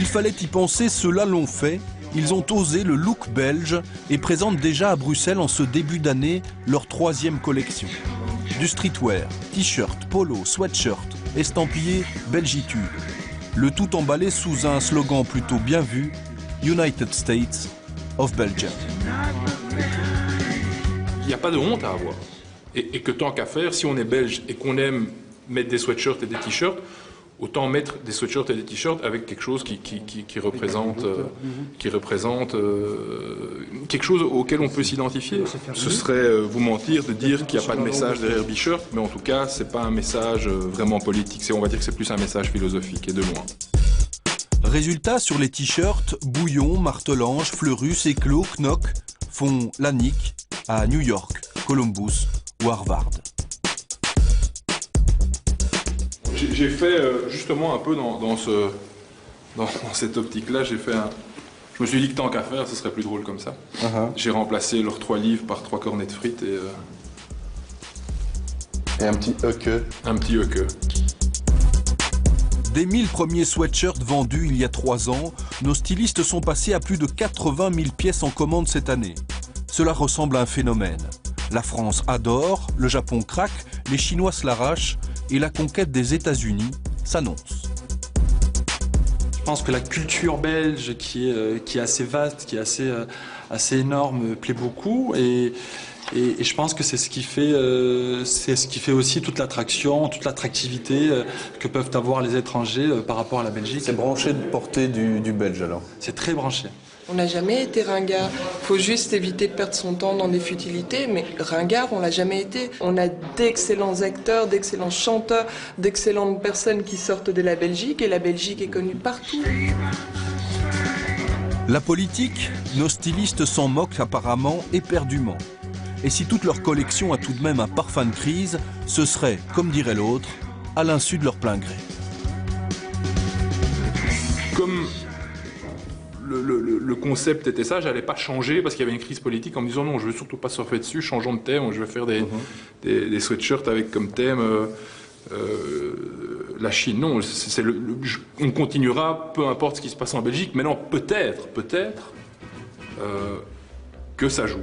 Il fallait y penser, ceux-là l'ont fait. Ils ont osé le look belge et présentent déjà à Bruxelles en ce début d'année leur 3e collection. Du streetwear, t-shirt, polo, sweatshirt, estampillé Belgitude. Le tout emballé sous un slogan plutôt bien vu, United States of Belgium. Il n'y a pas de honte à avoir. Et que tant qu'à faire, si on est belge et qu'on aime mettre des sweatshirts et des t-shirts, autant mettre des sweatshirts et des t-shirts avec quelque chose qui représente quelque chose auquel on peut s'identifier. Ce serait vous mentir de dire qu'il n'y a pas de message derrière B-shirt, mais en tout cas, c'est pas un message vraiment politique. On va dire que c'est plus un message philosophique et de loin. Résultat, sur les t-shirts, Bouillon, Martelange, Fleurus, Éclos, Knock font la nique à New York, Columbus ou Harvard. J'ai fait justement un peu dans cette optique-là, je me suis dit que tant qu'à faire, ce serait plus drôle comme ça. J'ai remplacé leurs 3 livres par 3 cornets de frites et un petit eke. Un petit eke. Des 1000 premiers sweatshirts vendus il y a 3 ans, nos stylistes sont passés à plus de 80 000 pièces en commande cette année. Cela ressemble à un phénomène. La France adore, le Japon craque, les Chinois se l'arrachent et la conquête des États-Unis s'annonce. Je pense que la culture belge, qui est assez vaste, qui est assez énorme, plaît beaucoup. Et je pense que c'est ce qui fait aussi toute l'attraction, toute l'attractivité que peuvent avoir les étrangers par rapport à la Belgique. C'est branché de porter du belge alors? C'est très branché. On n'a jamais été ringard. Il faut juste éviter de perdre son temps dans des futilités, mais ringard, on l'a jamais été. On a d'excellents acteurs, d'excellents chanteurs, d'excellentes personnes qui sortent de la Belgique, et la Belgique est connue partout. La politique, nos stylistes s'en moquent apparemment éperdument. Et si toute leur collection a tout de même un parfum de crise, ce serait, comme dirait l'autre, à l'insu de leur plein gré. Comme le concept était ça, j'allais pas changer parce qu'il y avait une crise politique en me disant non, je veux surtout pas surfer dessus, changeons de thème, je vais faire des sweatshirts avec comme thème la Chine. Non, on continuera, peu importe ce qui se passe en Belgique, mais non, peut-être que ça joue.